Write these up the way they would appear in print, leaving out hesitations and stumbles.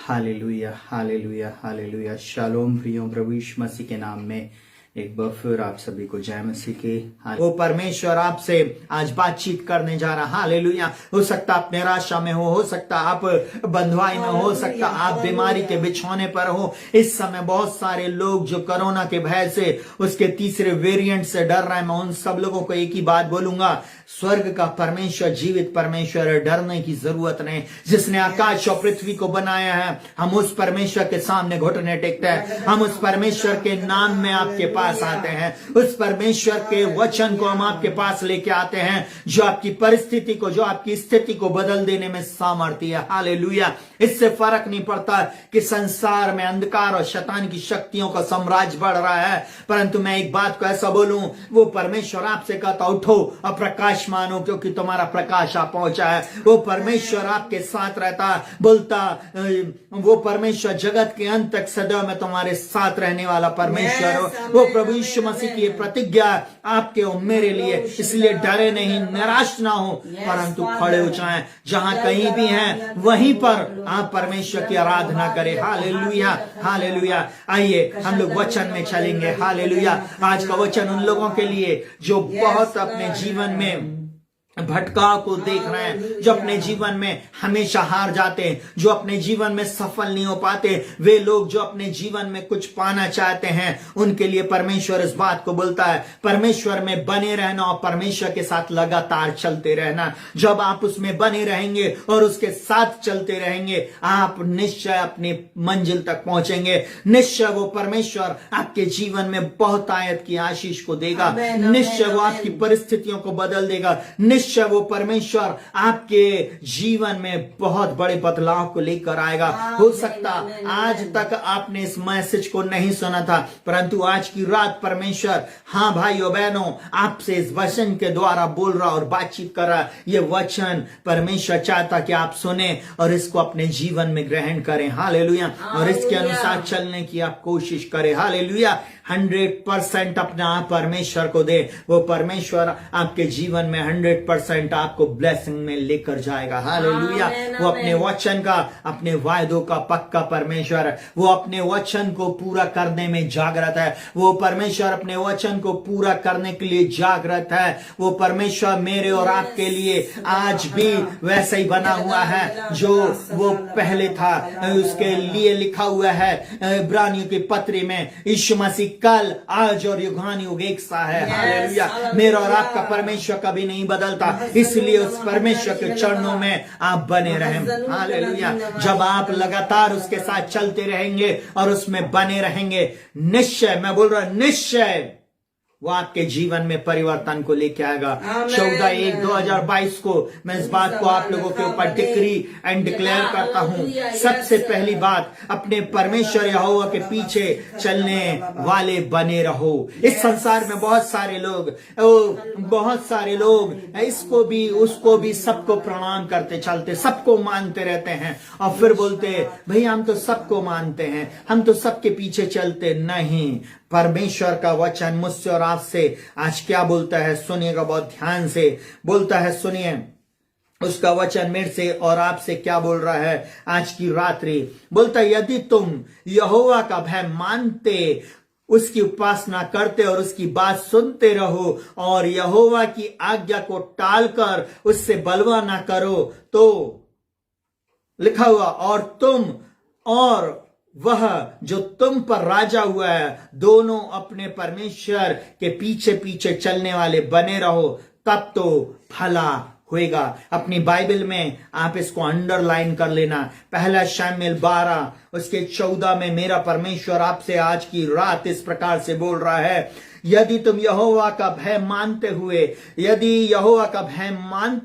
Hallelujah hallelujah hallelujah. Shalom प्रियो, प्रभु यीशु मसीह के नाम में एक बार फिर आप सभी को जय मसीह की। वो परमेश्वर आपसे आज बातचीत करने जा रहा। हालेलुया। हो सकता आप निराशा में हो सकता आप बंधुआई में हो सकता आप बीमारी के बिछौने पर हो। इस समय बहुत सारे लोग जो कोरोना के भय से, उसके तीसरे वेरिएंट से डर रहे हैं। मैं उन सब लोगों को एक ही बात बोलूंगा, स्वर्ग का परमेश्वर, जीवित परमेश्वर है, डरने की जरूरत नहीं। जिसने आकाश और पृथ्वी को बनाया है, हम उस परमेश्वर के सामने घुटने टेकते हैं। हम उस परमेश्वर के नाम में आपके पास आते हैं। उस परमेश्वर के वचन को हम आपके पास लेके आते हैं, जो आपकी परिस्थिति को, जो आपकी स्थिति को बदल देने में सामर्थ्य है। हालेलुया। इससे फर्क नहीं पड़ता कि संसार में अंधकार और शैतान की शक्तियों का साम्राज्य बढ़ रहा है, परंतु मैं एक बात को ऐसा बोलूं, वो परमेश्वर आपसे कहता उठो और प्रकाश मानो, क्योंकि तुम्हारा प्रकाश आ पहुंचा है। वो परमेश्वर आपके साथ रहता, बोलता वो परमेश्वर जगत के अंत तक सदैव में तुम्हारे साथ रहने वाला परमेश्वर हो। वो प्रभु यीशु मसीह की प्रतिज्ञा आपके और मेरे लिए। इसलिए डरे नहीं, निराश ना हो, परंतु खड़े हो जाएं। जहां कहीं भी हैं वहीं पर आप परमेश्वर की आराधना करें। Hallelujah hallelujah. आइए हम लोग वचन में चलेंगे। हालेलुया। आज का वचन उन लोगों के लिए जो बहुत अपने जीवन में भटकाव को देख रहे हैं, जो अपने जीवन में हमेशा हार जाते हैं, जो अपने जीवन में सफल नहीं हो पाते, वे लोग जो अपने जीवन में कुछ पाना चाहते हैं, उनके लिए परमेश्वर इस बात को बोलता है, परमेश्वर में बने रहना और परमेश्वर के साथ लगातार चलते रहना। जब आप उसमें बने रहेंगे और उसके साथ चलते रहेंगे, आप निश्चय अपनी मंजिल तक पहुंचेंगे। निश्चय वो परमेश्वर आपके जीवन में बहुत आयत की आशीष को देगा। निश्चय वो आपकी परिस्थितियों को बदल देगा। निश्चय वो परमेश्वर आपके जीवन में बहुत बड़े बदलाव को लेकर आएगा। हो सकता आज तक आपने इस मैसेज को नहीं सुना था, परंतु आज की रात परमेश्वर, हाँ भाइयों बहनों, आपसे इस वचन के द्वारा बोल रहा और बातचीत कर रहा। ये वचन परमेश्वर चाहता कि आप सुने और इसको अपने जीवन में ग्रहण करें। हालेलुया। और इसके अनुसार चलने की आप कोशिश करें। हालेलुया। 100% अपना आप परमेश्वर को दे। वो परमेश्वर आपके जीवन में 100% आपको ब्लेसिंग में लेकर जाएगा। हालेलुया। वो अपने वचन का, अपने वायदों का पक्का परमेश्वर है। वो अपने वचन को पूरा करने में जागृत है। वो परमेश्वर अपने वचन को पूरा करने के लिए जागृत है। वो परमेश्वर मेरे और आपके लिए आज भी वैसा ही बना हुआ है जो वो पहले था। उसके लिए लिखा हुआ है इब्रानियों की पत्री में, यीशु मसीह कल, आज और युगानुयुग एक सा है। हालेलुया। मेरा और आपका परमेश्वर कभी नहीं बदलता, इसलिए उस परमेश्वर के चरणों में आप बने रहें। हालेलुया। जब आप लगातार उसके साथ चलते रहेंगे और उसमें बने रहेंगे, निश्चय, मैं बोल रहा हूं निश्चय, वो आपके जीवन में परिवर्तन को लेके आएगा। 14/1/2022 को मैं इस बात को आप लोगों के ऊपर डिक्री एंड डिक्लेयर करता हूं। सबसे पहली बात, अपने परमेश्वर यहोवा के पीछे चलने वाले बने रहो। इस संसार में बहुत सारे लोग इसको भी उसको भी सबको प्रणाम करते चलते, सबको मानते रहते हैं और फिर बोलते भैया हम तो सबको मानते हैं, हम तो सबके पीछे चलते नहीं। परमेश्वर का वचन मुझसे और आपसे आज क्या बोलता है, सुनिएगा बहुत ध्यान से। बोलता है, सुनिए उसका वचन मेरे से और आपसे क्या बोल रहा है आज की रात्रि। बोलता है, यदि तुम यहोवा का भय मानते, उसकी उपासना करते और उसकी बात सुनते रहो और यहोवा की आज्ञा को टालकर उससे बलवा ना करो, तो लिखा हुआ, और वह जो तुम पर राजा हुआ है, दोनों अपने परमेश्वर के पीछे पीछे चलने वाले बने रहो, तब तो भला होएगा। अपनी बाइबल में आप इसको अंडरलाइन कर लेना। 1 शमूएल 12 उसके 14 में मेरा परमेश्वर आपसे आज की रात इस प्रकार से बोल रहा है, यदि तुम यहोवा का भय मानते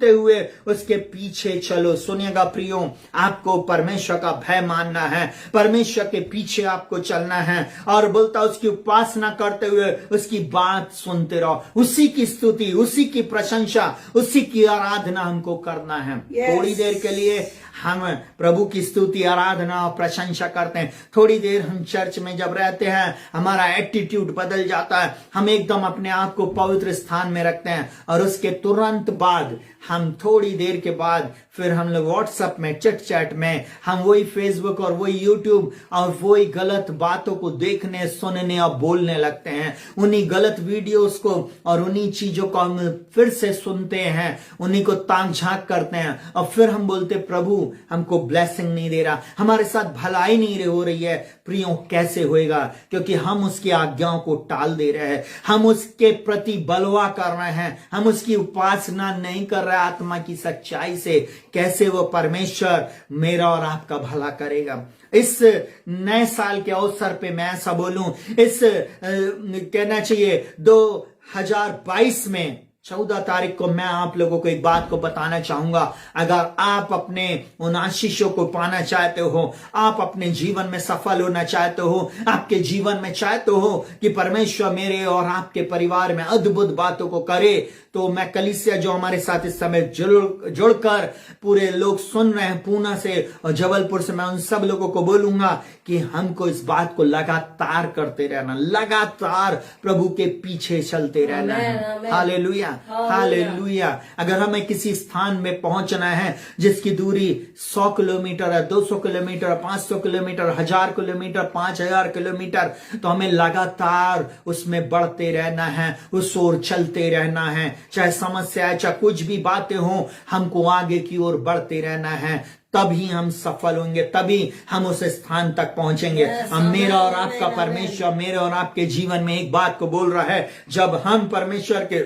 हुए उसके पीछे चलो। सुनिएगा प्रियो, आपको परमेश्वर का भय मानना है, परमेश्वर के पीछे आपको चलना है और बोलता उसकी उपासना करते हुए उसकी बात सुनते रहो। उसी की स्तुति, उसी की प्रशंसा, उसी की आराधना हमको करना है। थोड़ी देर के लिए हम प्रभु की स्तुति, आराधना और प्रशंसा करते हैं। थोड़ी देर हम चर्च में जब रहते हैं, हमारा एटीट्यूड बदल जाता है। हम एकदम अपने आप को पवित्र स्थान में रखते हैं और उसके तुरंत बाद हम थोड़ी देर के बाद फिर हम लोग व्हाट्सएप में, चिट चैट में, हम वही फेसबुक और वही यूट्यूब और वही गलत बातों को देखने, सुनने और बोलने लगते हैं। उन्हीं गलत वीडियोस को और उन्हीं चीजों को हम फिर से सुनते हैं, उन्हीं को ताक झांक करते हैं और फिर हम बोलते प्रभु हमको ब्लेसिंग नहीं दे रहा, हमारे साथ भलाई नहीं हो रही है। प्रियो, कैसे होएगा? क्योंकि हम उसकी आज्ञाओं को टाल दे रहे हैं, हम उसके प्रति बलवा कर रहे हैं, हम उसकी उपासना नहीं कर रहे आत्मा की सच्चाई से। कैसे वो परमेश्वर मेरा और आपका भला करेगा? इस नए साल के अवसर पे मैं ऐसा बोलूं, इस कहना चाहिए 2022 में 14 तारीख को मैं आप लोगों को एक बात को बताना चाहूंगा। अगर आप अपने उन आशीषों को पाना चाहते हो, आप अपने जीवन में सफल होना चाहते हो, आपके जीवन में चाहते हो कि परमेश्वर मेरे और आपके परिवार में अद्भुत बातों को करे, तो मैं कलीसिया जो हमारे साथ इस समय जुड़कर पूरे लोग सुन रहे हैं पूना से और जबलपुर से, मैं उन सब लोगों को बोलूंगा कि हमको इस बात को लगातार करते रहना, लगातार प्रभु के पीछे चलते रहना है। Hallelujah, hallelujah. अगर हमें किसी स्थान में पहुंचना है जिसकी दूरी 100 किलोमीटर है, 200 किलोमीटर, 500 किलोमीटर, 1000 किलोमीटर, 5000 किलोमीटर, तो हमें लगातार उसमें बढ़ते रहना है, उस ओर चलते रहना है। चाहे समस्या है, चाहे कुछ भी बातें हो, हमको आगे की ओर बढ़ते रहना है। तभी हम सफल होंगे, तभी हम उस स्थान तक पहुंचेंगे। मेरा और आपका परमेश्वर मेरे और आपके जीवन में एक बात को बोल रहा है, जब हम परमेश्वर के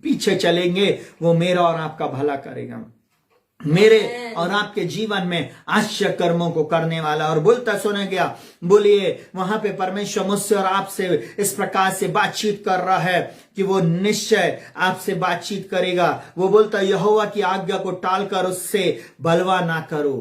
पीछे चलेंगे वो मेरा और आपका भला करेगा, मेरे और आपके जीवन में आश्चर्य कर्मों को करने वाला। और बोलता सुना गया, बोलिए वहां पे परमेश्वर मुझसे और आपसे इस प्रकार से बातचीत कर रहा है कि वो निश्चय आपसे बातचीत करेगा। वो बोलता यहोवा की आज्ञा को टालकर उससे बलवा ना करो।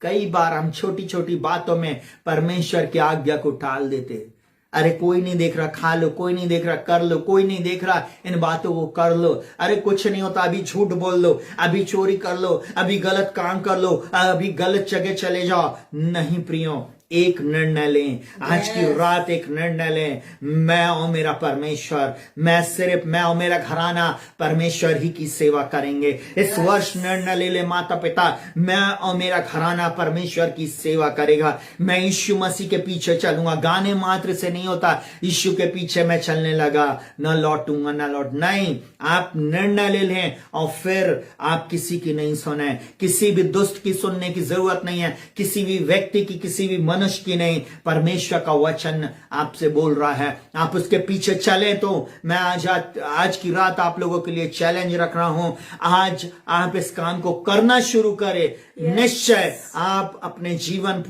कई बार हम छोटी छोटी बातों में परमेश्वर की आज्ञा को टाल देते। अरे कोई नहीं देख रहा, खा लो, कोई नहीं देख रहा, कर लो, कोई नहीं देख रहा, इन बातों को कर लो। अरे कुछ नहीं होता, अभी झूठ बोल लो, अभी चोरी कर लो, अभी गलत काम कर लो, अभी गलत जगह चले जाओ। नहीं प्रियो, एक निर्णय लें, आज की रात एक निर्णय लें, मैं और मेरा परमेश्वर, मैं और मेरा घराना परमेश्वर ही की सेवा करेंगे। इस वर्ष निर्णय ले ले माता पिता, मैं और मेरा घराना परमेश्वर की सेवा करेगा। मैं यीशु मसीह के पीछे चलूंगा, गाने मात्र से नहीं होता, यीशु के पीछे मैं चलने लगा, न लौटूंगा न लौट। नहीं, आप निर्णय ले लें और फिर आप किसी की नहीं सुने, किसी भी दुष्ट की सुनने की जरूरत नहीं है, किसी भी व्यक्ति की, किसी भी मनुष्य की नहीं। परमेश्वर का वचन आपसे बोल रहा है, आप उसके पीछे चले। तो मैं आज की रात आप लोगों के लिए चैलेंज रख रहा हूं, आज आप इस काम को करना शुरू करें। निश्चय आप अपने जीवन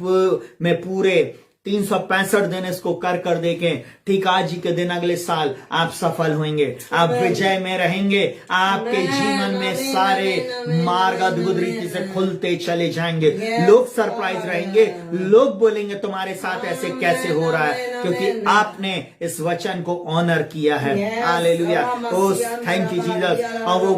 में पूरे 365 दिन इसको कर देखें, ठीक आज ही के दिन अगले साल आप सफल होंगे, आप विजय में रहेंगे, आपके जीवन में सारे मार्ग अद्भुत रीति से खुलते चले जाएंगे। लोग सरप्राइज रहेंगे, लोग बोलेंगे तुम्हारे साथ ऐसे कैसे हो रहा है, क्योंकि आपने इस वचन को ऑनर किया है। Hallelujah, thank you Jesus. और वो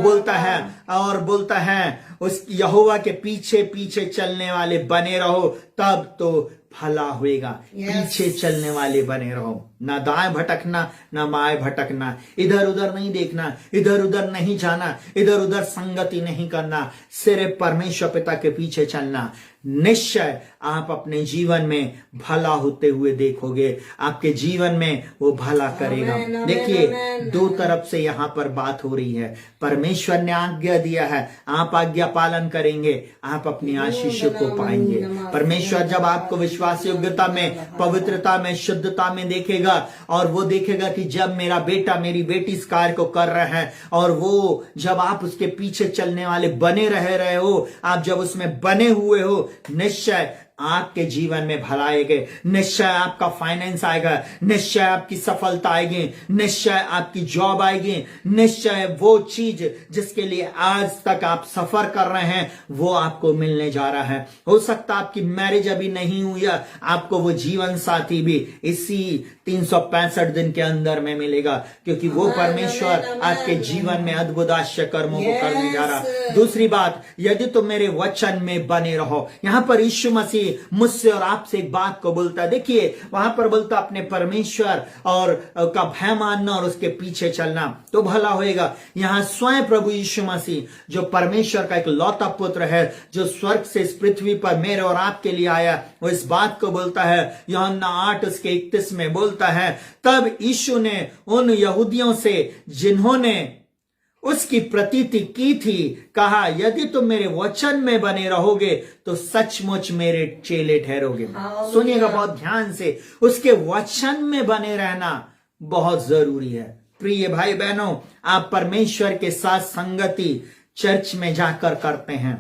बोलता है उस यहोवा के पीछे पीछे चलने वाले बने रहो, तब तो भला होएगा। पीछे चलने वाले बने रहो, ना दाएं भटकना ना बाएं भटकना, इधर उधर नहीं देखना, इधर उधर नहीं जाना, इधर उधर संगति नहीं करना, सिर्फ परमेश्वर पिता के पीछे चलना। निश्चय आप अपने जीवन में भला होते हुए देखोगे, आपके जीवन में वो भला करेगा। देखिए, दो तरफ से यहाँ पर बात हो रही है। परमेश्वर ने आज्ञा दिया है, आप आज्ञा पालन करेंगे, आप अपनी आशीष को पाएंगे। परमेश्वर जब आपको विश्वास योग्यता में, पवित्रता में, शुद्धता में देखेगा, और वो देखेगा कि जब मेरा बेटा मेरी बेटी इस कार्य को कर रहे हैं, और वो जब आप उसके पीछे चलने वाले बने रहे हो, आप जब उसमें बने हुए हो, निश्चय आपके जीवन में भला आएगा, निश्चय आपका फाइनेंस आएगा, निश्चय आपकी सफलता आएगी, निश्चय आपकी जॉब आएगी, निश्चय वो चीज जिसके लिए आज तक आप सफर कर रहे हैं वो आपको मिलने जा रहा है। हो सकता आपकी मैरिज अभी नहीं हुई है, आपको वो जीवन साथी भी इसी 365 दिन के अंदर में मिलेगा, क्योंकि वो परमेश्वर आपके जीवन में अद्भुत आश्चर्य कर्मों को करने जा रहा है। दूसरी बात, यदि तुम मेरे वचन में बने रहो, यहां पर यीशु मसीह मुझसे और आपसे एक बात को बोलता है। देखिए वहां पर बोलता अपने परमेश्वर और का भय मानना और उसके पीछे चलना तो भला होएगा। यहां स्वयं प्रभु यीशु मसीह जो परमेश्वर का एक लौता पुत्र है, जो स्वर्ग से इस पृथ्वी पर मेरे और आपके लिए आया, वो इस बात को बोलता है। यूहन्ना 8:31 में बोलता है, तब यीशु ने उन यहूदियों से जिन्होंने उसकी प्रतीति की थी कहा, यदि तुम मेरे वचन में बने रहोगे तो सचमुच मेरे चेले ठहरोगे। सुनिएगा बहुत ध्यान से, उसके वचन में बने रहना बहुत जरूरी है। प्रिय भाई बहनों, आप परमेश्वर के साथ संगति चर्च में जाकर करते हैं।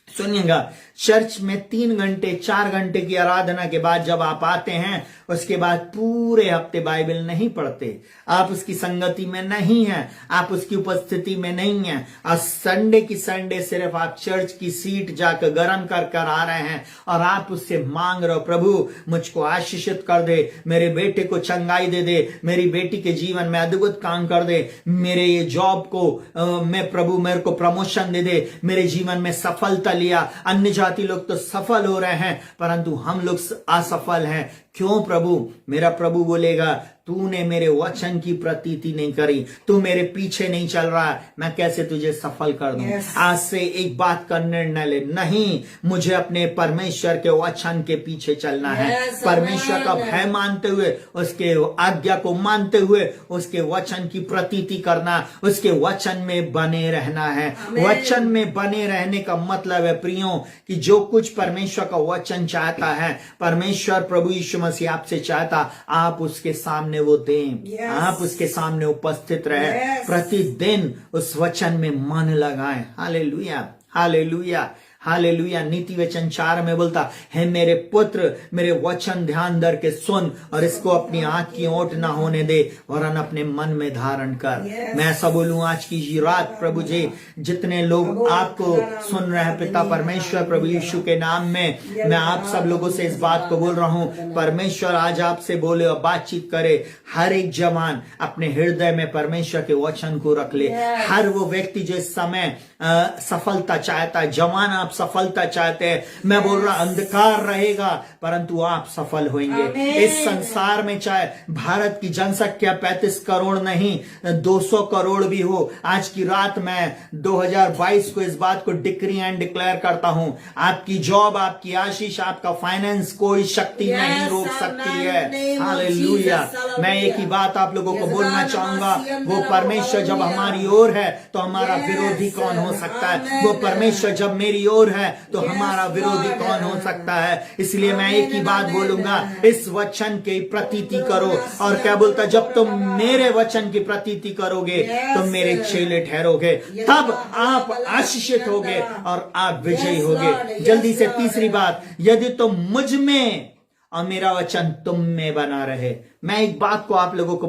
सुनिएगा, चर्च में 3 घंटे 4 घंटे की आराधना के बाद जब आप आते हैं, उसके बाद पूरे हफ्ते बाइबल नहीं पढ़ते, आप उसकी संगति में नहीं हैं, आप उसकी उपस्थिति में नहीं हैं, और संडे की संडे सिर्फ आप चर्च की सीट जाकर गर्म कर कर आ रहे हैं और आप उससे मांग रहे हो, प्रभु मुझको आशीषित कर दे, मेरे बेटे को चंगाई दे दे, मेरी बेटी के जीवन में अद्भुत काम कर दे, मेरे ये जॉब को मैं प्रभु मेरे को प्रमोशन दे दे, मेरे जीवन में सफलता लिया। अन्य जाति लोग तो सफल हो रहे हैं परंतु हम लोग असफल हैं। क्यों प्रभु? मेरा प्रभु बोलेगा, तूने मेरे वचन की प्रतीति नहीं करी, तू मेरे पीछे नहीं चल रहा, मैं कैसे तुझे सफल कर दूं? आज से एक बात का निर्णय ले, नहीं, मुझे अपने परमेश्वर के वचन के पीछे चलना है। परमेश्वर का भय मानते हुए, उसके आज्ञा को मानते हुए, उसके वचन की प्रतीति करना, उसके वचन में बने रहना है। वचन में बने रहने का मतलब है प्रियो कि जो कुछ परमेश्वर का वचन चाहता है, परमेश्वर प्रभु यीशु मसीह आपसे चाहता, आप उसके सामने वो दें, आप उसके सामने उपस्थित रहे, प्रतिदिन उस वचन में मन लगाएं। Hallelujah, hallelujah, hallelujah. नीति वचन 4 में बोलता है, मेरे पुत्र मेरे वचन ध्यान धर के सुन और इसको अपनी आंख की ओट ना होने दे और अपने मन में धारण कर। मैं ऐसा बोलूं आज की रात प्रभु जी, जितने लोग आपको सुन रहे हैं पिता परमेश्वर प्रभु यीशु के नाम में, मैं आप सब लोगों से इस बात को बोल रहा हूं, परमेश्वर आज आपसे बोले और बातचीत करे। हर एक जवान अपने हृदय में परमेश्वर के वचन को रख ले। हर वो व्यक्ति जो इस समय सफलता चाहता है, जवान आप सफलता चाहते हैं, मैं बोल रहा अंधकार रहेगा परंतु आप सफल होंगे। इस संसार में चाहे भारत की जनसंख्या 35 करोड़ नहीं 200 करोड़ भी हो, आज की रात मैं 2022 को इस बात को डिक्री एंड डिक्लेयर करता हूं, आपकी जॉब, आपकी आशीष, आपका फाइनेंस कोई शक्ति नहीं रोक सकती है। हालेलुया। मैं एक ही बात आप लोगों को बोलना चाहूंगा, वो परमेश्वर जब हमारी ओर है तो हमारा विरोधी कौन हो सकता है? वो परमेश्वर जब मेरी ओर है तो हमारा विरोधी कौन हो सकता है? इसलिए मैं एक ही बात बोलूंगा, इस वचन की प्रतीति करो। और क्या बोलता, जब तुम मेरे वचन की प्रतीति करोगे तुम मेरे चेले ठहरोगे, तब आप आशीषित होगे और आप विजयी होगे। जल्दी से तीसरी बात, यदि तुम मुझ में और मेरा वचन तुम में बना रहे। मैं एक बात को आप लोगों को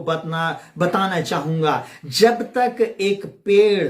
बताना चाहूंगा, जब तक एक पेड़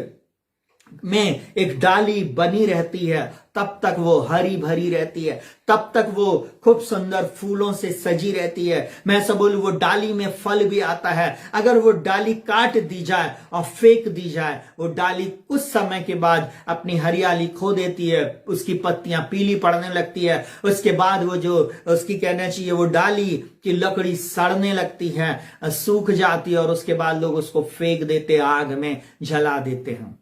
में एक डाली बनी रहती है तब तक वो हरी भरी रहती है, तब तक वो खूब सुंदर फूलों से सजी रहती है। मैं ऐसा बोलूं, वो डाली में फल भी आता है। अगर वो डाली काट दी जाए और फेंक दी जाए, वो डाली कुछ समय के बाद अपनी हरियाली खो देती है, उसकी पत्तियां पीली पड़ने लगती है, उसके बाद वो जो उसकी कहना चाहिए वो डाली की लकड़ी सड़ने लगती है, सूख जाती है और उसके बाद लोग उसको फेंक देते, आग में जला देते हैं।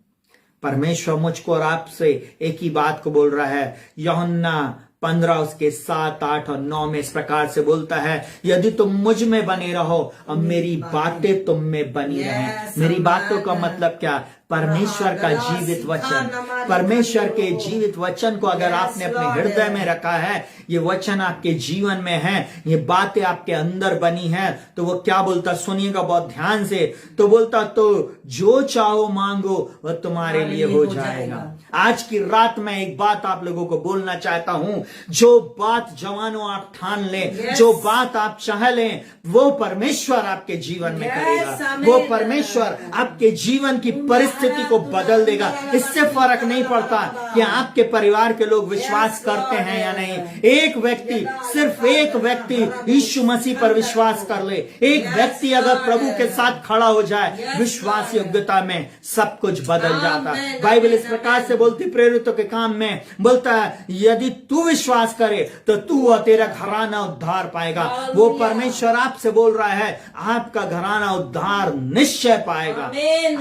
परमेश्वर मुझको और आपसे एक ही बात को बोल रहा है। यूहन्ना 15 उसके 7, 8 और 9 में इस प्रकार से बोलता है, यदि तुम मुझ में बने रहो और मेरी बातें तुम में बनी रहें। मेरी बातों का मतलब क्या? परमेश्वर का जीवित वचन। परमेश्वर के जीवित वचन को अगर आपने अपने हृदय में रखा है, ये वचन आपके जीवन में है, ये बातें आपके अंदर बनी है, तो वो क्या बोलता, सुनिएगा बहुत ध्यान से, तो बोलता तो जो चाहो मांगो वह तुम्हारे लिए हो जाएगा। आज की रात में एक बात आप लोगों को बोलना चाहता हूं, जो बात जवानों आप ठान लें, जो बात आप चाह लें, वो परमेश्वर आपके जीवन में करेगा। वो परमेश्वर आपके जीवन की परिस्थिति परिस्थिति को बदल देगा। इससे फर्क नहीं पड़ता कि आपके परिवार के लोग विश्वास करते हैं या नहीं। एक व्यक्ति, सिर्फ एक व्यक्ति यीशु मसीह पर विश्वास कर ले, एक व्यक्ति अगर प्रभु के साथ खड़ा हो जाए, विश्वास योग्यता में सब कुछ बदल जाता है। बाइबल इस प्रकार से बोलती, प्रेरितों के काम में बोलता है, यदि तू विश्वास करे तो तू और तेरा घराना उद्धार पाएगा। वो परमेश्वर आपसे बोल रहा है, आपका घराना उद्धार निश्चय पाएगा।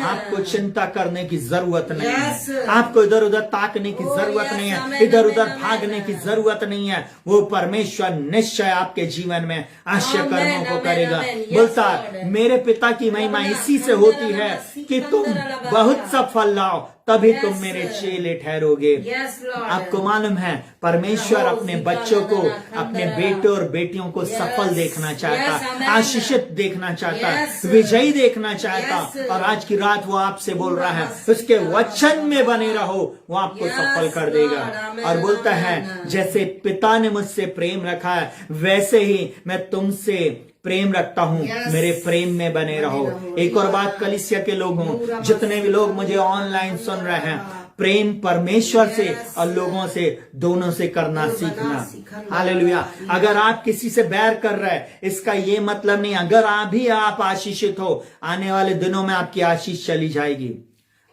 आपको चिंता करने की जरूरत नहीं है, आपको इधर उधर ताकने की जरूरत नहीं है, इधर उधर भागने की जरूरत नहीं है। वो परमेश्वर निश्चय आपके जीवन में आश्चर्य कर्मों को करेगा। बोलता है, मेरे पिता की महिमा इसी से होती है कि तुम बहुत सा फल लाओ, तभी तुम मेरे चेले ठहरोगे। आपको मालूम है, परमेश्वर अपने बच्चों को, अपने बेटे और बेटियों को सफल देखना चाहता, आशीषित देखना चाहता, विजयी देखना चाहता। और आज की रात वो आपसे बोल रहा है, उसके वचन में बने रहो, वो आपको सफल कर देगा। और बोलता है, जैसे पिता ने मुझसे प्रेम रखा है, वैसे ही मैं तुमसे प्रेम रखता हूं, मेरे प्रेम में बने रहो। एक और बात कलीसिया के लोगों, जितने भी लोग मुझे ऑनलाइन सुन रहे हैं, प्रेम परमेश्वर से और लोगों से, दोनों से करना सीखना। हालेलुया। अगर आप किसी से बैर कर रहे हैं, इसका ये मतलब नहीं, अगर आप आशीषित हो, आने वाले दिनों में आपकी आशीष चली जाएगी।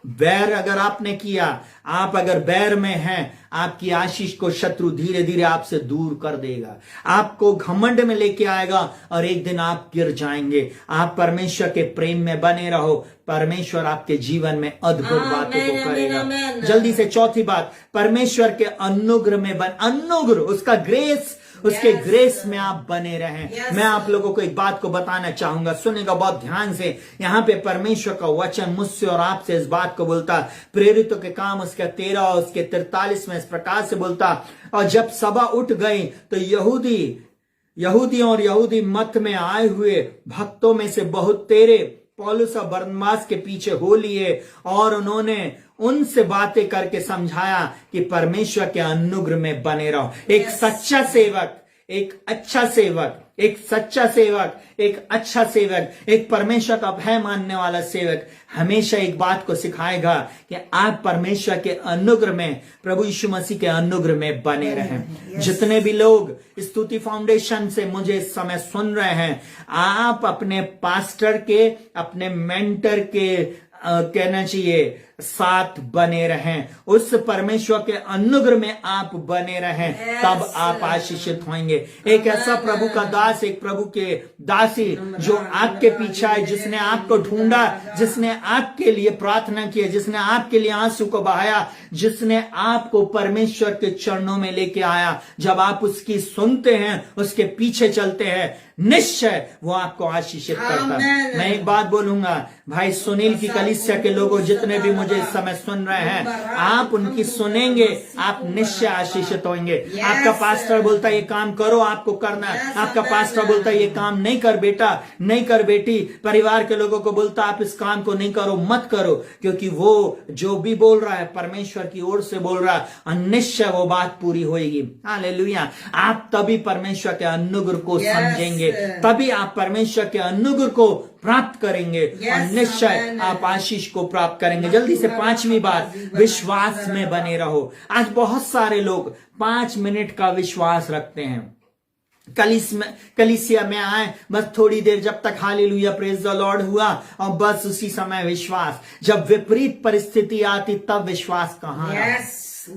बैर अगर आपने किया, आप अगर बैर में हैं, आपकी आशीष को शत्रु धीरे धीरे आपसे दूर कर देगा, आपको घमंड में लेके आएगा और एक दिन आप गिर जाएंगे। आप परमेश्वर के प्रेम में बने रहो, परमेश्वर आपके जीवन में अद्भुत बातों को करेगा। जल्दी से चौथी बात, परमेश्वर के अनुग्रह में अनुग्रह, उसका ग्रेस, उसके ग्रेस में आप बने रहें। मैं आप लोगों को एक बात को बताना चाहूंगा, सुनेगा बहुत ध्यान से। यहाँ पे परमेश्वर का वचन मुझसे और आपसे इस बात को बोलता, प्रेरितों के काम उसके 13 और उसके 43 में इस प्रकार से बोलता, और जब सभा उठ गई तो यहूदियों और यहूदी मत में आए हुए भक्तों में से बहुत तेरे पौलुस और बरनबास के पीछे हो लिए, और उन्होंने उनसे बातें करके समझाया कि परमेश्वर के अनुग्रह में बने रहो। एक सच्चा सेवक, एक अच्छा सेवक, एक सच्चा सेवक, एक अच्छा सेवक, एक परमेश्वर का भय मानने वाला सेवक हमेशा एक बात को सिखाएगा कि आप परमेश्वर के अनुग्रह में, प्रभु यीशु मसीह के अनुग्रह में बने रहें। जितने भी लोग स्तुति फाउंडेशन से मुझे इस समय सुन रहे हैं, आप अपने पास्टर के, अपने मेंटर के कहना चाहिए साथ बने रहें, उस परमेश्वर के अनुग्रह में आप बने रहें, तब आप आशीषित होंगे। एक ऐसा प्रभु का दास, एक प्रभु के दासी जो आपके पीछे है, जिसने आपको ढूंढा, जिसने आपके लिए प्रार्थना की, जिसने आपके लिए आंसू को बहाया, जिसने आपको परमेश्वर के चरणों में लेके आया, जब आप उसकी सुनते हैं, उसके पीछे चलते हैं, निश्चय वो आपको आशीषित करता है। मैं एक बात बोलूंगा, भाई सुनील की कलीसिया के लोगों, जितने भी मुझे इस समय सुन रहे हैं, आप उनकी सुनेंगे, आप निश्चय आशीषित होंगे। आपका पास्टर बोलता है ये काम करो, आपको करना है। आपका पास्टर बोलता है ये काम नहीं कर बेटा, नहीं कर बेटी। परिवार के लोगों को बोलता आप इस काम को नहीं करो, मत करो, क्योंकि वो जो भी बोल रहा है परमेश्वर की ओर से बोल रहा है, निश्चय वो बात पूरी होगी। हालेलुया। आप तभी परमेश्वर के अनुग्रह को समझेंगे, तभी आप परमेश्वर के अनुग्रह को प्राप्त करेंगे और निश्चय आप आशीष को प्राप्त करेंगे। जल्दी से पांचवी बात, विश्वास में बने रहो। आज बहुत सारे लोग 5 मिनट का विश्वास रखते हैं, कलीसिया में आए, बस थोड़ी देर जब तक हालेलुया प्रेज द लॉर्ड हुआ और बस उसी समय विश्वास। जब विपरीत परिस्थिति आती तब विश्वास कहां रहा?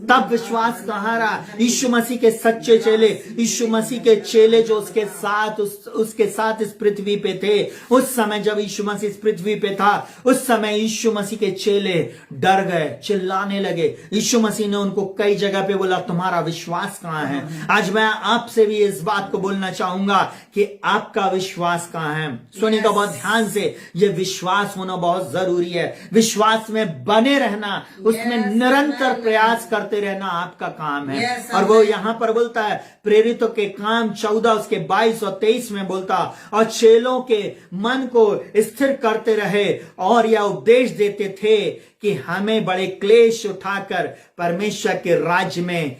तब विश्वास कहां रहा? यीशु मसीह के सच्चे चेले, यीशु मसीह के चेले जो उसके साथ इस पृथ्वी पे थे, उस समय जब यीशु मसीह इस पृथ्वी पे था, उस समय यीशु मसीह के चेले डर गए, चिल्लाने लगे। यीशु मसीह ने उनको कई जगह पे बोला तुम्हारा विश्वास कहां है? आज मैं आपसे भी इस बात को बोलना चाहूंगा कि आपका विश्वास कहां है। सुनिएगा बहुत ध्यान से, ये विश्वास होना बहुत जरूरी है। विश्वास में बने रहना, उसमें निरंतर प्रयास करते रहना आपका काम है। और वो यहां पर बोलता है, प्रेरितों के काम 14 उसके 22 और 23 में बोलता, और चेलों के मन को स्थिर करते रहे और यह उपदेश देते थे कि हमें बड़े क्लेश उठाकर परमेश्वर के राज्य में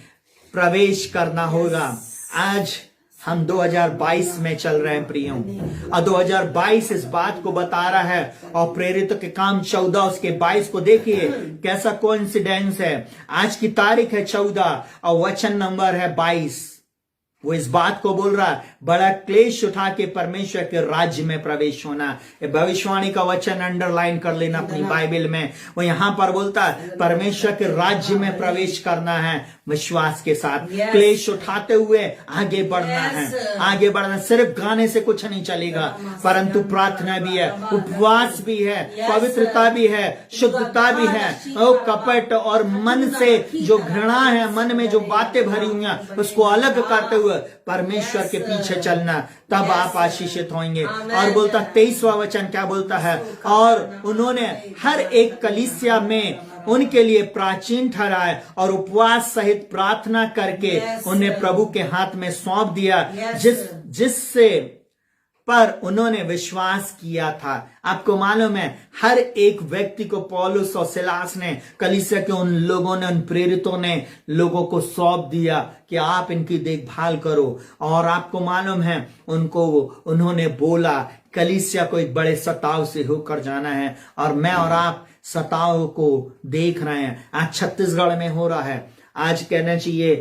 प्रवेश करना होगा। आज हम 2022 में चल रहे हैं प्रियों, और 2022 इस बात को बता रहा है। और प्रेरितों के काम 14 उसके 22 को देखिए, कैसा कोइंसिडेंस है। आज की तारीख है 14 और वचन नंबर है 22। वो इस बात को बोल रहा है, बड़ा क्लेश उठा के परमेश्वर के राज्य में प्रवेश होना। ये भविष्यवाणी का वचन अंडरलाइन कर लेना अपनी बाइबल में। वो यहां पर बोलता है परमेश्वर के राज्य में प्रवेश करना है विश्वास के साथ, क्लेश उठाते हुए आगे बढ़ना है। आगे बढ़ना, सिर्फ गाने से कुछ नहीं चलेगा, परंतु प्रार्थना भी है, उपवास भी है, पवित्रता भी है, शुद्धता भी है। और कपट और मन से जो घृणा है, मन में जो बातें भरी हुई हैं, उसको अलग करते हुए परमेश्वर के पीछे चलना, तब आप आशीषित होंगे। और बोलता 23वां वचन क्या बोलता है, और उन्होंने हर एक कलीसिया में उनके लिए प्राचीन ठहराए और उपवास सहित प्रार्थना करके उन्हें प्रभु के हाथ में सौंप दिया, जिससे पर उन्होंने विश्वास किया था। आपको मालूम है, हर एक व्यक्ति को पौलुस और सिलास ने, कलीसिया के उन लोगों ने, उन प्रेरितों ने लोगों को सौंप दिया कि आप इनकी देखभाल करो। और आपको मालूम है, उन्होंने बोला कलीसिया को एक बड़े सताव से होकर जाना है। और मैं और आप सताव को देख रहे हैं। आज छत्तीसगढ़ में हो रहा है, आज कहना चाहिए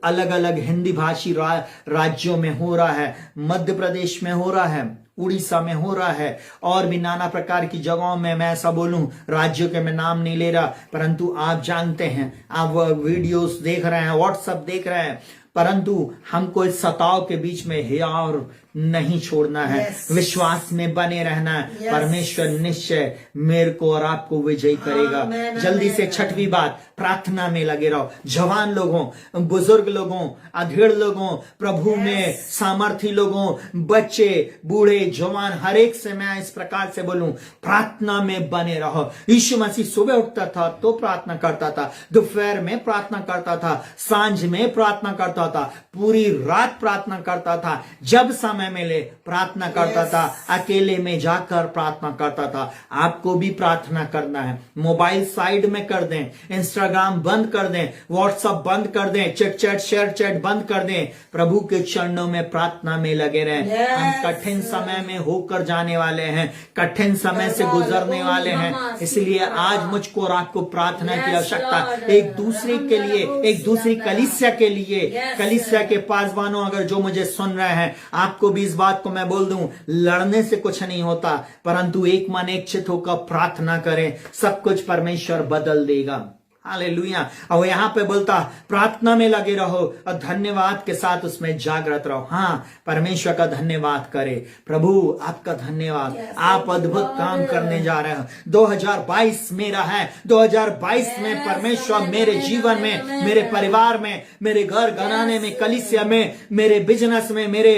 अलग अलग हिंदी भाषी राज्यों में हो रहा है, मध्य प्रदेश में हो रहा है, उड़ीसा में हो रहा है, और भी नाना प्रकार की जगहों में। मैं ऐसा बोलूं, राज्यों के मैं नाम नहीं ले रहा, परंतु आप जानते हैं, आप वीडियोस देख रहे हैं, व्हाट्सएप देख रहे हैं, परंतु हमको इस सताव के बीच में हियार नहीं छोड़ना है। विश्वास में बने रहना है। परमेश्वर निश्चय मेरे को और आपको विजयी करेगा। जल्दी से 6वीं बात, प्रार्थना में लगे रहो। जवान लोगों, बुजुर्ग लोगों, अधेड़ लोगों, प्रभु में सामर्थी लोगों, बच्चे, बूढ़े, जवान, हर एक से मैं इस प्रकार से बोलूं, प्रार्थना में बने रहो। यीशु मसीह सुबह उठता था तो प्रार्थना करता था, दोपहर में प्रार्थना करता था, सांझ में प्रार्थना करता था, पूरी रात प्रार्थना करता था, जब समय मिले प्रार्थना करता था, अकेले में जाकर प्रार्थना करता था। आपको भी प्रार्थना करना है। मोबाइल साइड में कर दें, इंस्टाग्राम बंद कर दें, व्हाट्सएप बंद कर दें, चिट शेयर चैट बंद कर दें, प्रभु के चरणों में प्रार्थना में लगे रहें। हम कठिन समय में होकर जाने वाले हैं, कठिन समय से गुजरने वाले हैं, इसलिए आज मुझको और आपको प्रार्थना की आवश्यकता। एक दूसरे के लिए, एक दूसरी कलीसिया के लिए, कलीसिया के पासवानों, अगर जो मुझे सुन रहे हैं, आपको इस बात को मैं बोल दूं, लड़ने से कुछ नहीं होता, परंतु एक मन एक चित होकर प्रार्थना करें, सब कुछ परमेश्वर बदल देगा। हालेलुया। और यहाँ पे बोलता प्रार्थना में लगे रहो और धन्यवाद के साथ उसमें जागृत रहो। हाँ, परमेश्वर का धन्यवाद करे। प्रभु आपका धन्यवाद, आप अद्भुत काम करने जा रहे हो। 2022 मेरा है। 2022 में परमेश्वर मेरे जीवन में, मेरे परिवार में, मेरे घर घराने में, कलीसिया में, मेरे बिजनेस में, मेरे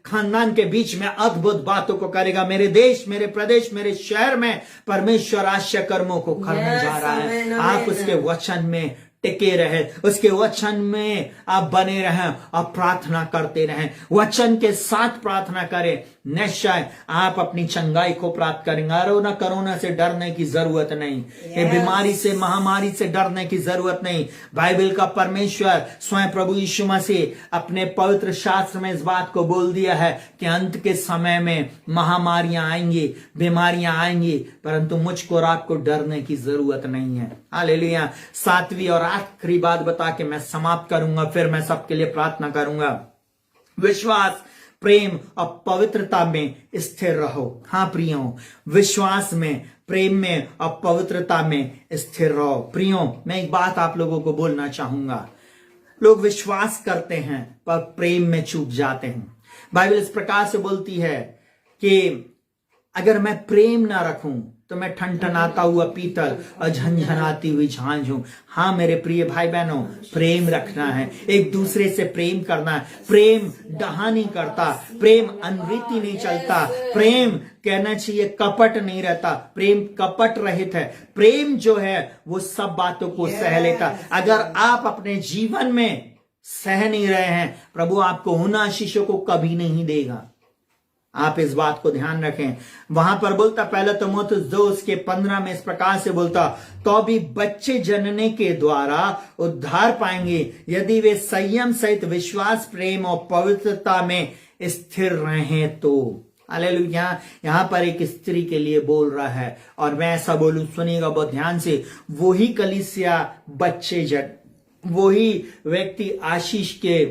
खानदान के बीच में अद्भुत बातों को करेगा। मेरे देश, मेरे प्रदेश, मेरे शहर में परमेश्वर आश्चर्य कर्मों को करने जा रहा है। आप उसके वचन में टिके रहे, उसके वचन में आप बने रहें और प्रार्थना करते रहें। वचन के साथ प्रार्थना करें, निश्चय आप अपनी चंगाई को प्राप्त करेंगे। कोरोना से डरने की जरूरत नहीं, ये बीमारी से, महामारी से डरने की जरूरत नहीं। बाइबल का परमेश्वर स्वयं प्रभु यीशु मसीह अपने पवित्र शास्त्र में इस बात को बोल दिया है कि अंत के समय में महामारियां आएंगी, बीमारियां आएंगी, परंतु मुझको और आपको डरने की जरूरत नहीं है। हालेलुया। 7वीं और आखिरी बात बता के मैं समाप्त करूंगा, फिर मैं सबके लिए प्रार्थना करूंगा। विश्वास, प्रेम और पवित्रता में स्थिर रहो। हाँ प्रियो, विश्वास में, प्रेम में और पवित्रता में स्थिर रहो। प्रियो, मैं एक बात आप लोगों को बोलना चाहूंगा। लोग विश्वास करते हैं पर प्रेम में चूक जाते हैं। बाइबल इस प्रकार से बोलती है कि अगर मैं प्रेम ना रखूं तो मैं ठनठनाता हुआ पीतल और झंझनाती हुई झांझ हूं। हाँ मेरे प्रिय भाई बहनों, प्रेम रखना है, एक दूसरे से प्रेम करना है। प्रेम डहा नहीं करता, प्रेम अनरीति नहीं चलता, प्रेम कहना चाहिए कपट नहीं रहता, प्रेम कपट रहित है। प्रेम जो है वो सब बातों को सह लेता। अगर आप अपने जीवन में सह नहीं रहे हैं, प्रभु आपको उन आशीषों को कभी नहीं देगा। आप इस बात को ध्यान रखें। वहां पर बोलता पहला तीमुथियुस 2:15 में इस प्रकार से बोलता, तो भी बच्चे जनने के द्वारा उद्धार पाएंगे यदि वे संयम सहित विश्वास, प्रेम और पवित्रता में स्थिर रहें तो। हालेलुया। यहां पर एक स्त्री के लिए बोल रहा है, और मैं ऐसा बोलूं, सुनिएगा बहुत ध्यान से, वही कलीसिया बच्चे जन, वही व्यक्ति आशीष के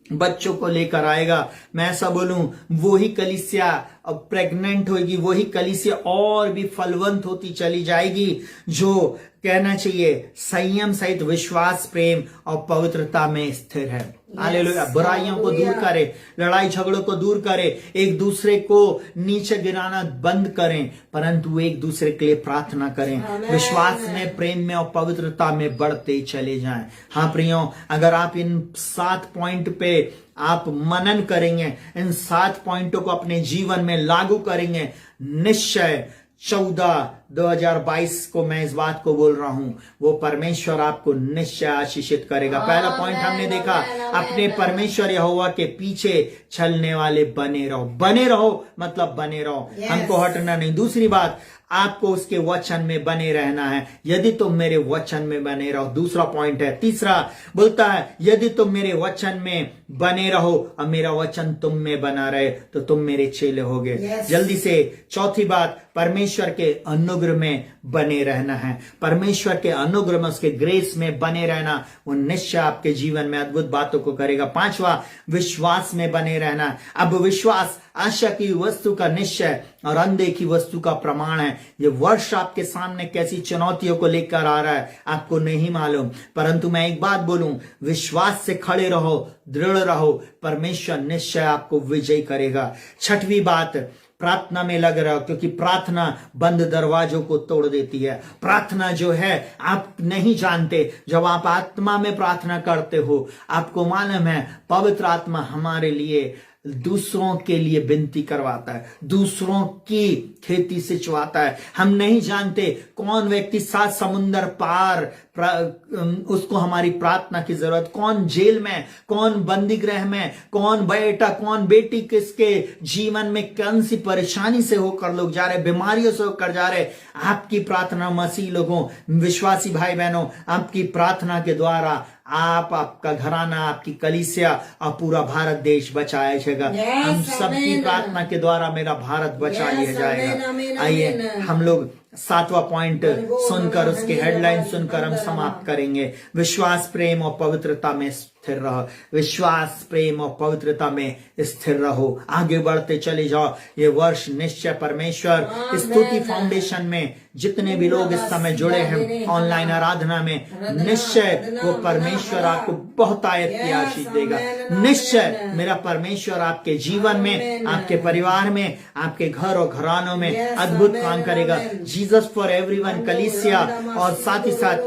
बच्चों को लेकर आएगा। मैं ऐसा बोलूं, वही कलीसिया अब प्रेग्नेंट होगी, वही कलीसिया और भी फलवंत होती चली जाएगी, जो कहना चाहिए संयम सहित विश्वास, प्रेम और पवित्रता में स्थिर है। हालेलुया। बुराइयों को दूर करे, लड़ाई झगड़ों को दूर करे, एक दूसरे को नीचे गिराना बंद करें, परंतु एक दूसरे के लिए प्रार्थना करें, विश्वास में, प्रेम में और पवित्रता में बढ़ते चले जाएं। हाँ प्रियो, अगर आप इन 7 पॉइंट पे आप मनन करेंगे, इन 7 पॉइंटों को अपने जीवन में लागू करेंगे, निश्चय 14/2022 को मैं इस बात को बोल रहा हूं, वो परमेश्वर आपको निश्चय आशीषित करेगा। पहला पॉइंट हमने देखा, अपने परमेश्वर यहोवा के पीछे चलने वाले बने रहो। बने रहो मतलब बने रहो, हमको हटना नहीं। दूसरी बात, आपको उसके वचन में बने रहना है, यदि तुम मेरे वचन में बने रहो। दूसरा पॉइंट है। तीसरा बोलता है, यदि तुम मेरे वचन में बने रहो और मेरा वचन तुम में बना रहे तो तुम मेरे चेले होगे। जल्दी से चौथी बात, परमेश्वर के अनुग्रह में बने रहना है। परमेश्वर के अनुग्रह में, उसके ग्रेस में बने रहना, वो निश्चय आपके जीवन में अद्भुत बातों को करेगा। पांचवा, विश्वास में बने रहना। अब विश्वास आशा की वस्तु का निश्चय और अनदेखी वस्तु का प्रमाण है। ये वर्ष आपके सामने कैसी चुनौतियों को लेकर आ रहा है आपको नहीं मालूम, परंतु मैं एक बात बोलूं, विश्वास से खड़े रहो, दृढ़ रहो, परमेश्वर निश्चय आपको विजय करेगा। छठवीं बात, प्रार्थना में लग रहा हो, क्योंकि प्रार्थना बंद दरवाजों को तोड़ देती है। प्रार्थना जो है आप नहीं जानते, जब आप आत्मा में प्रार्थना करते हो, आपको मालूम है पवित्र आत्मा हमारे लिए, दूसरों के लिए विनती करवाता है, दूसरों की खेती सिंचवाता है। हम नहीं जानते कौन व्यक्ति 7 समुंदर पार उसको हमारी प्रार्थना की जरूरत, कौन जेल में, कौन बंदी गृह में, कौन बेटा, कौन बेटी, किसके जीवन में कौन सी परेशानी से होकर लोग जा रहे, बीमारियों से होकर जा रहे। आपकी प्रार्थना मसीह लोगों, विश्वासी भाई बहनों, आपकी प्रार्थना के द्वारा आप, आपका घराना, आपकी कलीसिया और पूरा भारत देश बचाया जाएगा। हम सबकी प्रार्थना के द्वारा मेरा भारत बचा लिया जाएगा। आइए हम लोग 7वां पॉइंट सुनकर, उसके हेडलाइन सुनकर हम समाप्त करेंगे। विश्वास, प्रेम और पवित्रता में स्थिर रहो। विश्वास, प्रेम और पवित्रता में स्थिर रहो, आगे बढ़ते चले जाओ। ये वर्ष निश्चय परमेश्वर, स्तुति फाउंडेशन में जितने भी लोग इस समय जुड़े हैं ऑनलाइन आराधना में, निश्चय वो परमेश्वर आपको बहुत आयत की आशीष देगा। निश्चय मेरा परमेश्वर आपके जीवन में, आपके परिवार में, आपके घर और घरानों में अद्भुत काम करेगा। जीसस फॉर एवरीवन कलीसिया और साथ ही साथ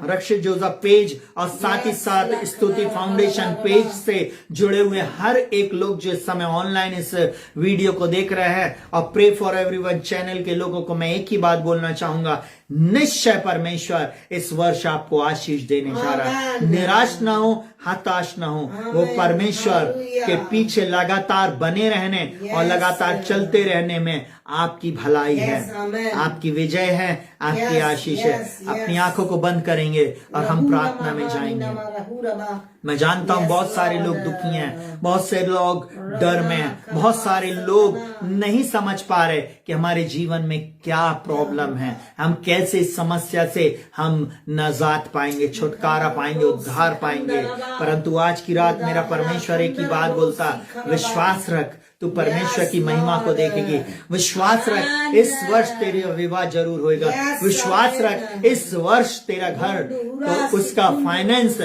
रक्षित जोसेफ पेज और साथ ही साथ स्तुति फाउंडेशन पेज से जुड़े हुए हर एक लोग जो इस समय ऑनलाइन इस वीडियो को देख रहे हैं, और प्रे फॉर एवरीवन चैनल के लोगों को मैं एक ही बात बोलना चाहूंगा, निश्चय परमेश्वर इस वर्ष आपको आशीष देने जा रहा है। निराश ना हो, हताश ना हो, वो परमेश्वर के पीछे लगातार बने रहने और लगातार चलते रहने में आपकी भलाई है, आपकी विजय है, आपकी आशीष है। अपनी आंखों को बंद करेंगे और हम प्रार्थना में जाएंगे। मैं जानता हूं बहुत सारे लोग दुखी हैं, बहुत से लोग डर में हैं, बहुत सारे लोग नहीं समझ पा रहे कि हमारे जीवन में क्या प्रॉब्लम है, हम कैसे इस समस्या से हम नजात पाएंगे, छुटकारा पाएंगे, उद्धार पाएंगे। परंतु आज की रात मेरा परमेश्वर एक ही बात बोलता, विश्वास रख, तू परमेश्वर की महिमा को देखेगी। विश्वास रख, इस वर्ष तेरा विवाह जरूर होएगा। विश्वास रख, इस वर्ष तेरा घर, तो उसका फाइनेंस,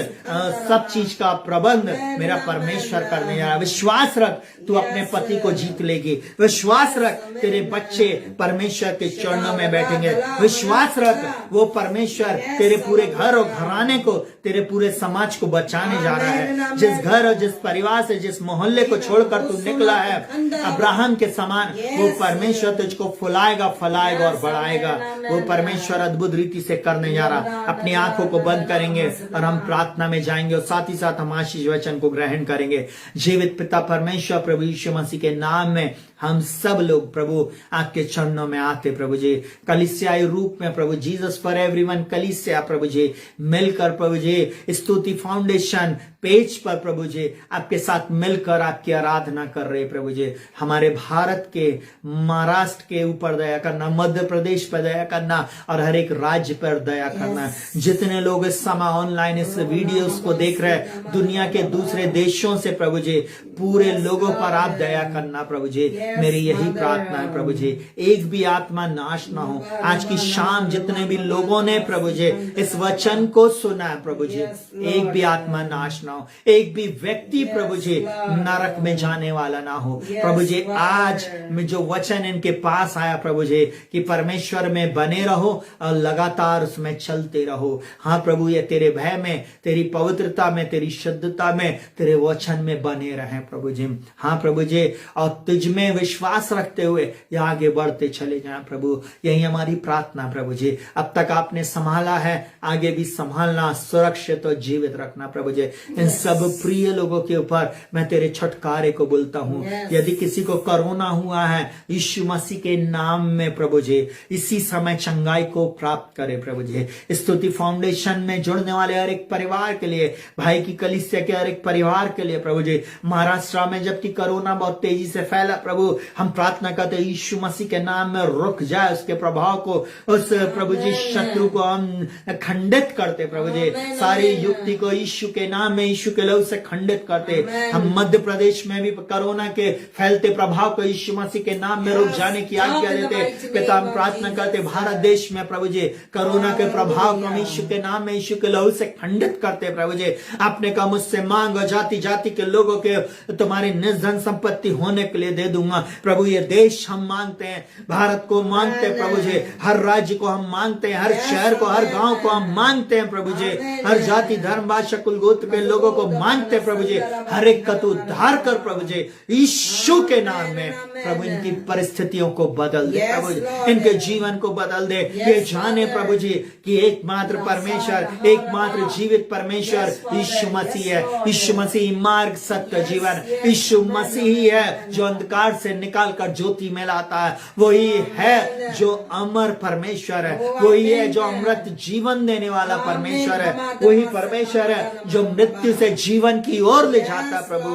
सब चीज का प्रबंध मेरा परमेश्वर करने जा रहा है। विश्वास रख, तू अपने पति को जीत लेगी। विश्वास रख, तेरे बच्चे परमेश्वर के चरणों में बैठेंगे। विश्वास रख, वो परमेश्वर तेरे पूरे घर और घराने को, तेरे पूरे समाज को बचाने जा रहा है। जिस घर और जिस परिवार से, जिस मोहल्ले को छोड़कर तू निकला है, अब्राहम के समान वो परमेश्वर तुझको फुलाएगा, फलाएगा और बढ़ाएगा। वो परमेश्वर अद्भुत रीति से करने जा रहा। अपनी आंखों को बंद करेंगे और हम प्रार्थना में जाएंगे और साथ ही साथ हम आशीष वचन को ग्रहण करेंगे। जीवित पिता परमेश्वर प्रभु यीशु मसीह के नाम में हम सब लोग प्रभु आपके चरणों में आते प्रभु जी, कलीसियाई रूप में प्रभु, जीसस फॉर एवरीवन कलीसिया प्रभु जी, मिलकर प्रभु जी स्तुति फाउंडेशन पेज पर प्रभु जी आपके साथ मिलकर आपकी आराधना कर रहे प्रभु जी। हमारे भारत के, महाराष्ट्र के ऊपर दया करना, मध्य प्रदेश पर दया करना और हर एक राज्य पर दया करना। जितने लोग इस समय ऑनलाइन इस वीडियोस को देख रहे हैं दुनिया के दूसरे देशों से प्रभु जी, पूरे लोगों पर आप दया करना प्रभु जी। मेरी यही प्रार्थना है प्रभु जी, एक भी आत्मा नाश ना हो। आज की शाम जितने भी लोगों ने प्रभु जी इस वचन को सुना है प्रभु जी, एक भी आत्मा नाश ना हो, एक भी व्यक्ति प्रभु जी नरक में जाने वाला ना हो प्रभु जी। आज में जो वचन इनके पास आया प्रभु जी कि परमेश्वर में बने रहो और लगातार उसमें चलते रहो। हाँ प्रभु, ये तेरे भय में, तेरी पवित्रता में, तेरी शुद्धता में, तेरे वचन में बने रहे प्रभु जी। हाँ प्रभु जी, और तुझ में विश्वास रखते हुए ये आगे बढ़ते चले जाएं प्रभु। यही हमारी प्रार्थना प्रभु जी। अब तक आपने संभाला है, आगे भी संभालना, सुरक्षित और जीवित रखना प्रभु जी। इन सब प्रिय लोगों के ऊपर मैं तेरे छुटकारे को बोलता हूँ। यदि किसी को कोरोना हुआ है, यीशु मसीह के नाम में प्रभु जी इसी समय चंगाई को प्राप्त करे प्रभु जी। स्तुति फाउंडेशन में जुड़ने वाले हर एक परिवार के लिए, भाई की कलीसिया के हर एक परिवार के लिए प्रभु जी। महाराष्ट्र में जबकि कोरोना बहुत तेजी से फैला प्रभु, हम प्रार्थना करते यीशु मसीह के नाम में रुक जाए उसके प्रभाव को, उस प्रभु जी शत्रु को हम खंडित करते प्रभु जी। सारी युक्ति को यीशु के नाम में, यीशु के लहू से खंडित करते। हम मध्य प्रदेश में भी कोरोना के फैलते प्रभाव को यीशु मसीह के नाम में रुक जाने की आज्ञा देते। पिता हम प्रार्थना करते भारत देश में प्रभु जी कोरोना के प्रभाव को हम यीशु के नाम में, यीशु के लहू से खंडित करते प्रभु जी। आपने कहा मुझसे मांग और जाति जाति के लोगों के तुम्हारी निर्धन संपत्ति होने के लिए दे दूंगा प्रभु। ये देश हम मांगते हैं, भारत को मांगते हैं प्रभु जी, हर राज्य को हम मांगते हैं, हर शहर को, हर गांव को हम मांगते हैं प्रभु जी, हर जाति धर्म भाषा कुल गोत्र के लोगों को मांगते हैं प्रभु जी। हर एक का तू उद्धार कर प्रभु जी यीशु के नाम में प्रभु। इनकी परिस्थितियों को बदल दे प्रभु जी, इनके जीवन को बदल दे। ये जाने प्रभु जी कि एकमात्र परमेश्वर, एकमात्र जीवित परमेश्वर यीशु मसीह है। यीशु मसीह मार्ग, सत्य, जीवन। यीशु मसीह ही है जो अंधकार से निकाल कर ज्योति में लाता है। वही है जो अमर परमेश्वर है, वही है जो अमृत जीवन देने वाला परमेश्वर है, वही परमेश्वर है जो मृत्यु से जीवन की ओर ले जाता है प्रभु।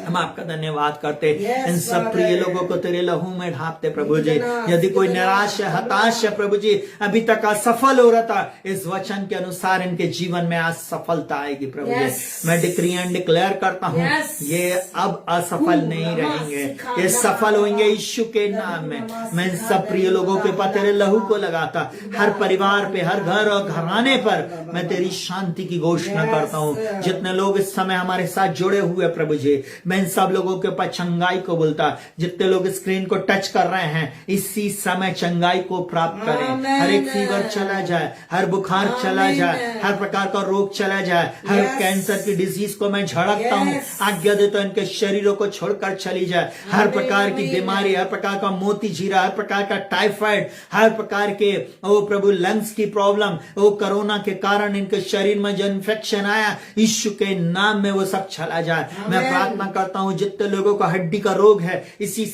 हम आपका धन्यवाद करते, इन सब प्रिय लोगों को तेरे लहू में ढांपते प्रभु जी। यदि कोई निराश है, हताश है प्रभु जी, अभी तक असफल हो रहा था, इस वचन के अनुसार इनके जीवन में आज सफलता आएगी प्रभु जी। मैं डिक्री एंड डिक्लेयर करता हूँ ये अब असफल नहीं रहेंगे, ये सफल होंगे यीशु के नाम में। मैं इन सब प्रिय लोगों के पास तेरे लहू को लगाता, हर परिवार पे, हर घर और घराने पर मैं तेरी शांति की घोषणा करता हूँ। जितने लोग इस समय हमारे साथ जुड़े हुए प्रभु जी, मैं इन सब लोगों के ऊपर चंगाई को बोलता। जितने लोग स्क्रीन को टच कर रहे हैं इसी समय चंगाई को प्राप्त करें। हर एक फीवर चला जाए, हर बुखार चला जाए, हर प्रकार का रोग चला जाए, हर कैंसर की डिजीज को मैं झड़कता हूँ, आज्ञा देता हूं इनके शरीरों को छोड़कर चली जाए। हर प्रकार की बीमारी, हर प्रकार का मोती झीरा, हर प्रकार का टाइफाइड, हर प्रकार के ओ प्रभु लंग्स की प्रॉब्लम, वो कोरोना के कारण इनके शरीर में जो इन्फेक्शन आया यीशु के नाम में वो सब चला जाए। मैं प्रार्थना करता हूँ जितने लोगों को हड्डी का रोग है इसी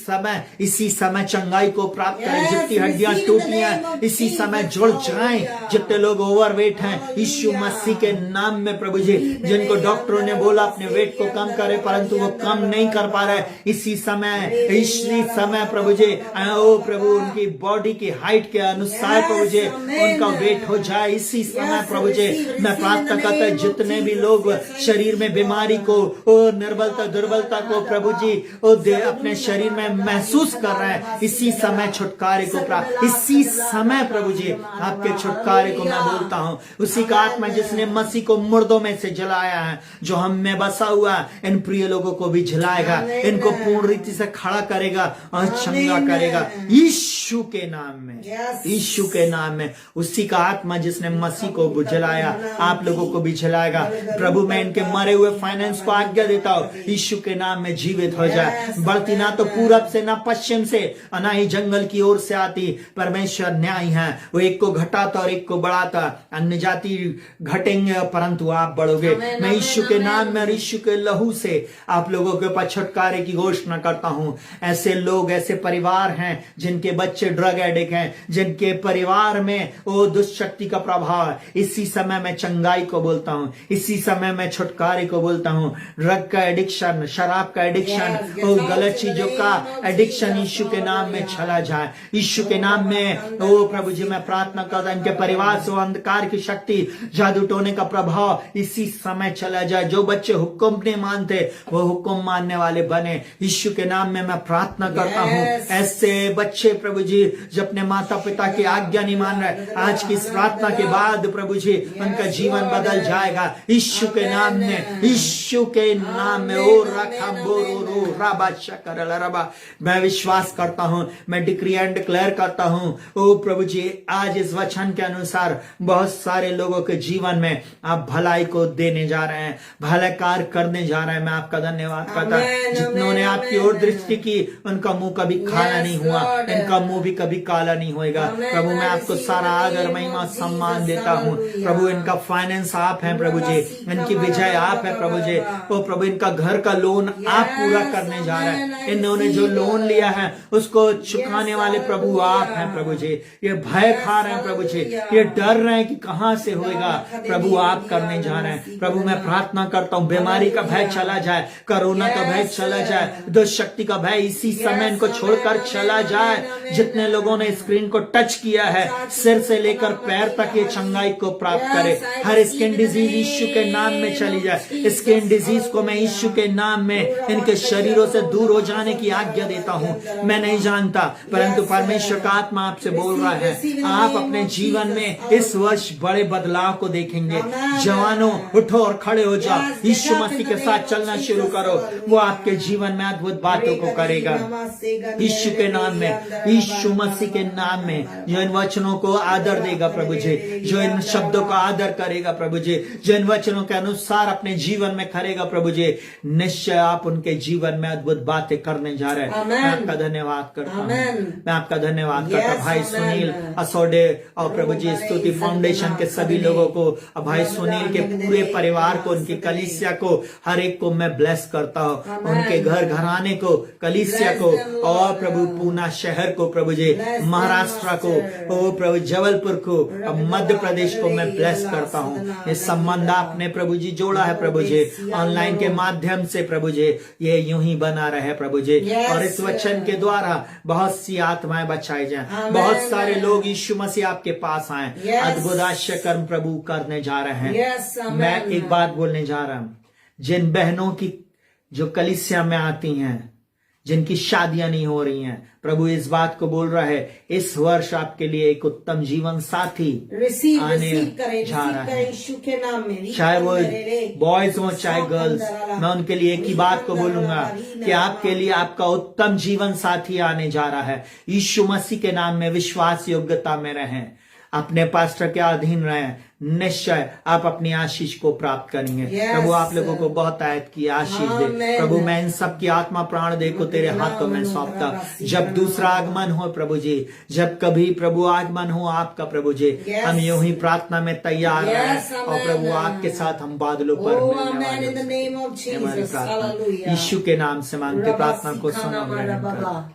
समय चंगाई को प्राप्त करें। जितनी हड्डियां टूटी हैं इसी समय जुड़ जाएं। जितने लोग ओवरवेट हैं यीशु मसीह के नाम में प्रभु जी, जिनको डॉक्टरों ने बोला अपने वेट को कम करे परंतु वो कम नहीं कर पा रहे, इसी समय प्रभु जी ओ प्रभु उनकी बॉडी की हाइट के अनुसार प्रभु जी उनका वेट हो जाए इसी समय प्रभु जी। मैं प्रार्थना करता हूं जितने भी लोग शरीर में बीमारी को, निर्बलता, दुर्बलता को प्रभु जी अपने शरीर में महसूस कर रहे हैं इसी समय छुटकारे को प्राप्त, इसी समय प्रभु जी आपके छुटकारे को मैं बोलता हूं। उसी का आत्मा जिसने मसीह को मुर्दों में से जलाया है, जो हम में बसा हुआ इन प्रिय लोगों को भी जलाएगा, इनको पूर्ण रीति से खड़ा करेगा और चंगा करेगा यीशु के नाम में, यीशु के नाम में। उसी का आत्मा जिसने मसीह को जलाया आप लोगों को भी जलाएगा प्रभु। प्रभु मैं इनके मरे हुए फाइनेंस को आज्ञा देता हूँ, यीशु के नाम में जीवित हो जाए। बढ़ती ना तो पूरब से ना पश्चिम से ना ही जंगल की ओर से आती। परमेश्वर न्याय है, वो एक को घटाता और एक को बढ़ाता। अन्य जाति घटेंगे परंतु आप बढ़ोगे। मैं यीशु के नाम में और यीशु के लहू से आप लोगों के ऊपर छुटकारे की घोषणा करता हूँ। ऐसे लोग, ऐसे परिवार हैं जिनके बच्चे ड्रग एडिक्ट हैं, जिनके परिवार में वो दुष्शक्ति का प्रभाव है, इसी समय मैं चंगाई को बोलता हूँ, इसी समय मैं छुटकारे को बोलता हूँ। ड्रग का एडिक्शन, शराब का एडिक्शन, वो गलत चीजों का एडिक्शन यीशु के नाम में चला जाए। यीशु के नाम में ओ प्रभु जी मैं प्रार्थना करता हूं, इनके परिवार से अंधकार की शक्ति, जादू टोने का प्रभाव इसी समय चला जाए। जो बच्चे हुक्म नहीं मानते वो हुक्म मानने वाले बने। यीशु के नाम में मैं प्रार्थना करता हूं, ऐसे बच्चे प्रभु जी जो अपने माता पिता की आज्ञा नहीं मान रहे, आज की इस प्रार्थना के बाद प्रभु जी उनका जीवन बदल जाएगा यीशु के नाम में, यीशु के नाम में। ओ रखा बोरो रबा शकर रबा, मैं विश्वास करता हूं, मैं डिक्री एंड डिक्लेयर करता हूं ओ प्रभु जी आज इस वचन के अनुसार बहुत सारे लोगों के जीवन में आप भलाई को देने जा रहे हैं, भला कार्य करने जा रहे हैं। मैं आपका धन्यवाद करता हूं। जिन्होंने आपकी ओर दृष्टि की उनका मुंह कभी काला नहीं हुआ, इनका मुंह भी कभी काला नहीं होएगा। प्रभु मैं आपको सारा आदर महिमा सम्मान देता हूं। प्रभु इनका फाइनेंस आप हैं प्रभु जी, इनकी विजय आप है प्रभु जी। ओ प्रभु इनका घर का लोन आप पूरा करने जा रहे हैं। इन्होंने जो लोन लिया है उसको चुकाने वाले प्रभु आप हैं प्रभु जी। ये भय खा रहे हैं प्रभु जी, ये डर रहे हैं कि कहां से होएगा, प्रभु आप करने जा रहे हैं। प्रभु मैं प्रार्थना करता हूं बीमारी का भय चला जाए, कोरोना का भय चला जाए, दुष्शक्ति का भय इसी समय इनको छोड़कर चला जाए। जितने लोगों ने स्क्रीन को टच किया है सिर से लेकर पैर तक ये चंगाई को प्राप्त करे। हर स्किन डिजीज यीशु के नाम में चली जाए। स्किन डिजीज को मैं यीशु के नाम में इनके शरीरों से दूर हो जाने की आज्ञा देता हूं। मैं नहीं जानता परंतु परमेश्वर का आत्मा आपसे बोल रहा है, आप अपने जीवन में इस वर्ष बड़े बदलाव को देखेंगे। जवानों उठो और खड़े हो जाओ, यीशु मसीह के साथ चलना शुरू करो, वो आपके जीवन में अद्भुत बातों को करेगा यीशु के नाम में, यीशु मसीह के नाम में। जो इन वचनों को आदर देगा प्रभु जी, जो इन शब्दों का आदर करेगा प्रभु जी, जो इन वचनों के अनुसार अपने जीवन में करेगा प्रभु जी, निश्चय आप उनके जीवन में अद्भुत बातें करने जा रहे हैं। मैं आपका धन्यवाद करता हूँ, मैं आपका धन्यवाद करता हूँ। भाई सुनील असोडे और प्रभु जी स्तुति फाउंडेशन के सभी लोगों को, भाई सुनील के पूरे परिवार को, उनकी कलीसिया को, हर एक को मैं ब्लेस करता हूँ। उनके घर घराने को, कलीसिया को और प्रभु पूना शहर को प्रभु जी, महाराष्ट्र को, ओ प्रभु जबलपुर को, मध्य प्रदेश को मैं ब्लेस करता हूँ। ये संबंध आपने प्रभु जी जोड़ा है प्रभु जी, ऑनलाइन के माध्यम से प्रभु जी, ये यूं ही बना रहे प्रभु जी। और इस वचन के द्वारा बहुत सी आत्माएं बचाई जाएं, बहुत सारे लोग यीशु मसीह आपके पास आए, अद्भुत आश्चर्य कर्म प्रभु करने जा रहे हैं। मैं एक बात बोलने जा रहा हूं, जिन बहनों की जो कलीसिया में आती हैं, जिनकी शादियां नहीं हो रही हैं, प्रभु इस बात को बोल रहा है, इस वर्ष आपके लिए एक उत्तम जीवन साथी आने जा रहा है। चाहे वो बॉयज हो चाहे गर्ल्स, मैं उनके लिए एक ही बात को बोलूंगा कि आपके लिए आपका उत्तम जीवन साथी आने जा रहा है। यीशु मसीह के नाम में विश्वास योग्यता में रहें, अपने पास्टर के अधीन रहें, निश्चय आप अपनी आशीष को प्राप्त करेंगे। प्रभु आप लोगों को बहुत आयत की आशीष दे। प्रभु मैं इन सब की आत्मा प्राण देखो तेरे हाथों में सौंपता। जब दूसरा आगमन हो प्रभु जी, जब कभी प्रभु आगमन हो आपका प्रभु जी, हम यूं ही प्रार्थना में तैयार रहें और प्रभु आपके साथ हम बादलों पर यीशु के नाम से मांगते प्रार्थना को सुनो।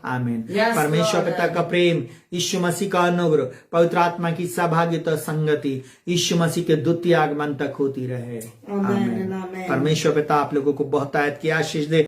आमीन। परमेश्वर पिता का प्रेम, यीशु मसीह का अनुग्रह, पवित्र आत्मा की सहभागिता संगति यीशु मसीह के द्वितीय आगमन तक होती रहे। आमीन। परमेश्वर पिता आप लोगों को बहुत आयत की आशीष दे।